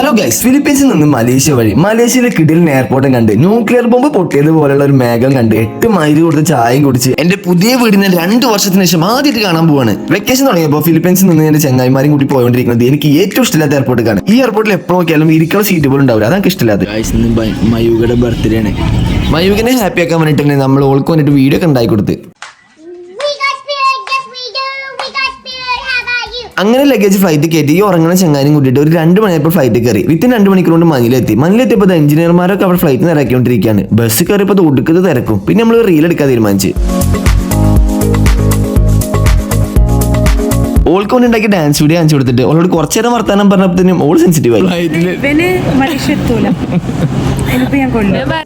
Hello guys, ഫിലിപ്പീൻസിൽ നിന്ന് Malaysia വഴി മലേഷ്യയിലെ കിടിലൻ എയർപോർട്ടും കണ്ട് ന്യൂക്ലിയർ ബോംബ് പൊട്ടിയത് പോലുള്ള ഒരു മേഘം കണ്ട് 8 മൈൽ കൊടുത്ത് ചായയും കുടിച്ച് എന്റെ പുതിയ വീടിനെ 2 വർഷത്തിന് ശേഷം ആദ്യമായിട്ട് കാണാൻ പോവാണ്. വെക്കേഷൻ തുടങ്ങിയപ്പോൾ ഫിലിപ്പീൻസിൽ നിന്ന് എന്റെ ചങ്ങായിമാരും കൂടി പോയോണ്ടിരിക്കുന്നത് എനിക്ക് ഏറ്റവും ഇഷ്ടമില്ലാത്ത എയർപോർട്ടാണ്. ഈ എയർപോർട്ടിൽ എപ്പോൾ നോക്കിയാലും ഇരിക്കുന്ന സീറ്റ് പോലും ഉണ്ടാവില്ല. അതാണ് ഇഷ്ടമില്ലാത്ത. മയൂകയുടെ ബർത്ത്ഡേ ആണ്. മയൂകിനെ ഹാപ്പി ആക്കാൻ വേണ്ടിട്ട് തന്നെ നമ്മൾ ഓൾക്ക് വേണ്ടിട്ട് വീഡിയോ ഒക്കെ ഉണ്ടാക്കി കൊടുത്ത്. അങ്ങനെ ലഗേജ് ഫ്ലൈറ്റ് കയറ്റി ഈ ഉറങ്ങുന്ന ചങ്ങാനും കൂട്ടിയിട്ട് ഒരു 2 മണിയായപ്പോൾ ഫ്ലൈറ്റ് കയറി. വിത്തിൻ 2 മണിക്കൂർ കൊണ്ട് മഞ്ഞിലെത്തിയപ്പോൾ എഞ്ചിനീയർമാരൊക്കെ അവിടെ ഫ്ലൈറ്റ് ഇറക്കിക്കൊണ്ടിരിക്കുകയാണ്. ബസ് കയറിയപ്പോൾ ഒടുക്കത് തിരക്കും. പിന്നെ നമ്മൾ റീൽ എടുക്കാൻ തീരുമാനിച്ചു. ഓൾക്ക് കൊണ്ട് ഉണ്ടാക്കി ഡാൻസ് വീഡിയോ കാണിച്ചു കൊടുത്തിട്ട് ഓളോട് കുറച്ചു നേരം വർത്താനം പറഞ്ഞപ്പോഴത്തേനും ഓൾ സെൻസിറ്റീവ് ആയി.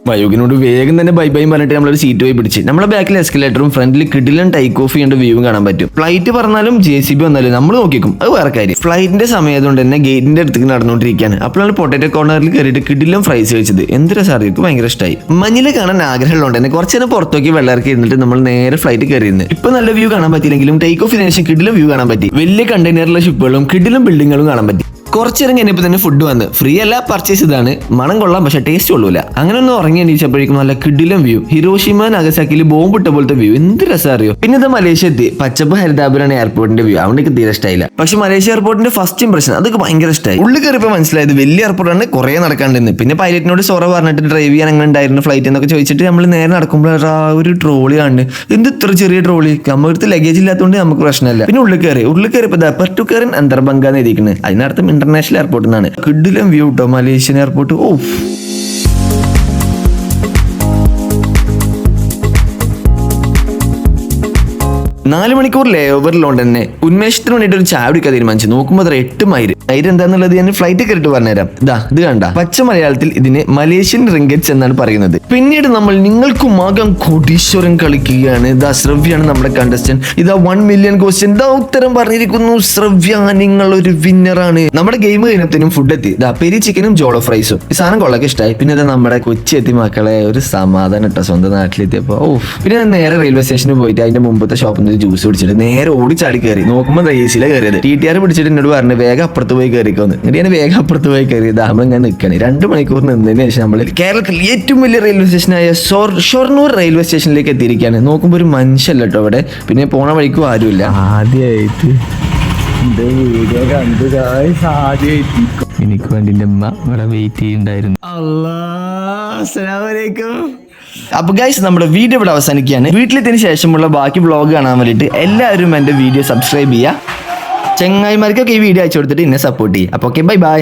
മയൂകിനോട് വേഗം തന്നെ ബൈ ബൈ പറഞ്ഞിട്ട് നമ്മളൊരു സീറ്റ് പോയി പിടിച്ച്. നമ്മളെ ബാക്കിൽ എസ്കലേറ്ററും ഫ്രണ്ടിൽ കിടിലൻ ടേക്ക് ഓഫ് ചെയ്യേണ്ട വ്യൂവും കാണാൻ പറ്റും. ഫ്ലൈറ്റ് പറഞ്ഞാലും JCB വന്നാലും നമ്മൾ നോക്കിക്കും, അത് വേറെ കാര്യം. ഫ്ലൈറ്റിന്റെ സമയത്തുകൊണ്ട് തന്നെ ഗേറ്റിന്റെ അടുത്തേക്ക് നടന്നുകൊണ്ടിരിക്കുകയാണ്. അപ്പോഴാണ് പൊട്ടറ്റോ കോർണറിൽ കയറിയിട്ട് കിടിലൻ ഫ്രൈസ് കഴിച്ചത്. എന്ത് രസമാണ്, എനിക്ക് ഭയങ്കര ഇഷ്ടമായി. മഞ്ഞിൽ കാണാൻ ആഗ്രഹമുള്ളതുകൊണ്ട് തന്നെ കുറച്ചു നേരം പുറത്തേക്ക് വെള്ളമിറക്കി ഇരുന്നിട്ട് നമ്മൾ നേരെ ഫ്ലൈറ്റ് കയറിയിരുന്നു. ഇപ്പൊ നല്ല വ്യൂ കാണാൻ പറ്റിയില്ലെങ്കിലും ടേക്ക് ഓഫ് ശേഷം കിടിലൻ വ്യൂ കാണാൻ പറ്റി. വലിയ കണ്ടെയ്നറിലെ ഷിപ്പുകളും കിടിലൻ ബിൽഡിങ്ങുകളും കാണാൻ പറ്റി. കുറച്ചിരം കഴിഞ്ഞപ്പോൾ തന്നെ ഫുഡ് വന്ന് ഫ്രീ അല്ല, പർച്ചേസ് ഇതാണ്. മണം കൊള്ളാം, പക്ഷെ ടേസ്റ്റ് കൊള്ളൂല. അങ്ങനെ ഒന്ന് ഉറങ്ങി എണീച്ചപ്പോഴേക്കും നല്ല കിടിലൻ വ്യൂ. ഹിരോഷിമ നാഗസാക്കിയിൽ ബോംബ് ഇട്ട പോലത്തെ വ്യൂ. എന്ത് രസം അറിയോ. പിന്നെ ഇത് മലേഷ്യ എത്തി. പച്ചപ്പ് ഹരിതാപുരാണ് എയർപോർട്ടിന്റെ വ്യൂ. അവിടെ തീരെ ഇഷ്ടമായില്ല. പക്ഷെ മലേഷ്യ എയർപോർട്ടിന്റെ ഫസ്റ്റ് ഇംപ്രഷൻ അതൊക്കെ ഭയങ്കര ഇഷ്ടമായി. ഉള്ളിൽ കയറിയപ്പോൾ മനസ്സിലായത് വലിയ എയർപോർട്ടാണ്, കുറെ നടക്കാണ്ടെന്ന്. പിന്നെ പൈലറ്റിനോട് സൊറ പറഞ്ഞിട്ട് ഡ്രൈവ് ചെയ്യാൻ അങ്ങനെ ഉണ്ടായിരുന്നു ഫ്ലൈറ്റ് എന്നൊക്കെ ചോദിച്ചിട്ട് നമ്മൾ നേരെ നടക്കുമ്പോൾ ഒരു ട്രോളി ആണ്. എന്ത് ഇത്ര ചെറിയ ട്രോളി, നമ്മുടെ ലഗേജ് ഇല്ലാത്തതുകൊണ്ട് നമുക്ക് പ്രശ്നമില്ല. പിന്നെ ഉള്ളിൽ കയറിയപ്പോൾ പെർട്ടുക്കരൻ അന്തർബംഗ എഴുതിയിരിക്കുന്നത്. അതിനർത്ഥം ഇന്റർനാഷണൽ എയർപോർട്ട് എന്നാണ്. കിടിലൻ വ്യൂ കേട്ടോ മലേഷ്യൻ എയർപോർട്ട്. ഓ, 4 മണിക്കൂർ ലേ ഓവറിലോണ്ട് തന്നെ ഉന്മേഷത്തിന് വേണ്ടിയിട്ട് ഒരു ചായ കുടിക്കാൻ തീരുമാനിച്ചു. നോക്കുമ്പോൾ 8 മൈൽ. മൈൽ എന്താന്നുള്ളത് ഞാൻ ഫ്ലൈറ്റ് കയറിട്ട് പറഞ്ഞുതരാം. ഇത് കണ്ട പച്ച മലയാളത്തിൽ ഇതിനെ മലേഷ്യൻ റിംഗറ്റ്സ് എന്നാണ് പറയുന്നത്. പിന്നീട് നമ്മൾ നിങ്ങൾക്കുമാകാം കോടീശ്വരൻ കളിക്കുകയാണ്. ശ്രവ്യാണ് നമ്മുടെ കണ്ടസ്റ്റന്റ്. 1 മില്യൺ ക്വസ്റ്റ്യൻ ഉത്തരം പറഞ്ഞിരിക്കുന്നു. ശ്രവ്യ, നിങ്ങൾ ഒരു വിന്നറാണ്. നമ്മുടെ ഗെയിം കഴിഞ്ഞപ്പോഴത്തേനും ഫുഡ് എത്തി. പെരി ചിക്കനും ജോളോ ഫ്രൈസും. ഈ സാധനം കൊള്ളൊക്കെ ഇഷ്ടമായി. പിന്നെ നമ്മുടെ കൊച്ചി എത്തി. മക്കളെ ഒരു സമാധാനം ഇട്ടോ സ്വന്തം നാട്ടിലെത്തിയപ്പോ. പിന്നെ നേരെ റെയിൽവേ സ്റ്റേഷനിൽ പോയിട്ട് അതിന്റെ മുമ്പത്തെ ഷോപ്പിൽ നിന്ന് ജ്യൂസ് കുടിച്ചിട്ട് നേരെ ഓടിച്ചാടി കയറി. നോക്കുമ്പോൾ AC കയറിയത്. TTR പിടിച്ചിട്ട് എന്നോട് പറഞ്ഞു വേഗം അപ്പുറത്ത് പോയി കയറിക്കോന്ന്. എന്നിട്ട് ഞാൻ വേഗം അപ്പുറത്ത് പോയി കയറിയത്. നമ്മളിങ്ങനെ നിൽക്കണേ. 2 മണിക്കൂർ നിന്നതിന് ശേഷം നമ്മൾ കേരളത്തിൽ ഏറ്റവും വലിയ റെയിൽവേ സ്റ്റേഷനായ ഷൊർണൂർ റെയിൽവേ സ്റ്റേഷനിലേക്ക് എത്തിയിരിക്കുകയാണ്. നോക്കുമ്പോൾ ഒരു മനുഷ്യല്ല കേട്ടോ അവിടെ. പിന്നെ പോണ വഴിക്കും ആരുമില്ല. ആദ്യമായിട്ട് വീഡിയോ കണ്ടു. എനിക്ക് വേണ്ടി എൻ്റെ അമ്മ ഇവിടെ വെയിറ്റ് ചെയ്യുന്നുണ്ടായിരുന്നു. അസ്സലാമലൈക്കും. അപ്പൊ ഗൈസ്, നമ്മുടെ വീഡിയോ ഇവിടെ അവസാനിക്കുകയാണ്. വീട്ടിലെത്തിയതിനു ശേഷമുള്ള ബാക്കി വ്ളോഗ് കാണാൻ വേണ്ടിയിട്ട് എല്ലാവരും എൻ്റെ വീഡിയോ സബ്സ്ക്രൈബ് ചെയ്യുക. ചങ്ങായിമാർക്കൊക്കെ ഈ വീഡിയോ അയച്ചു കൊടുത്തിട്ട് എന്നെ സപ്പോർട്ട് ചെയ്യുക. അപ്പോൾ ഓക്കെ, ബൈ ബൈ.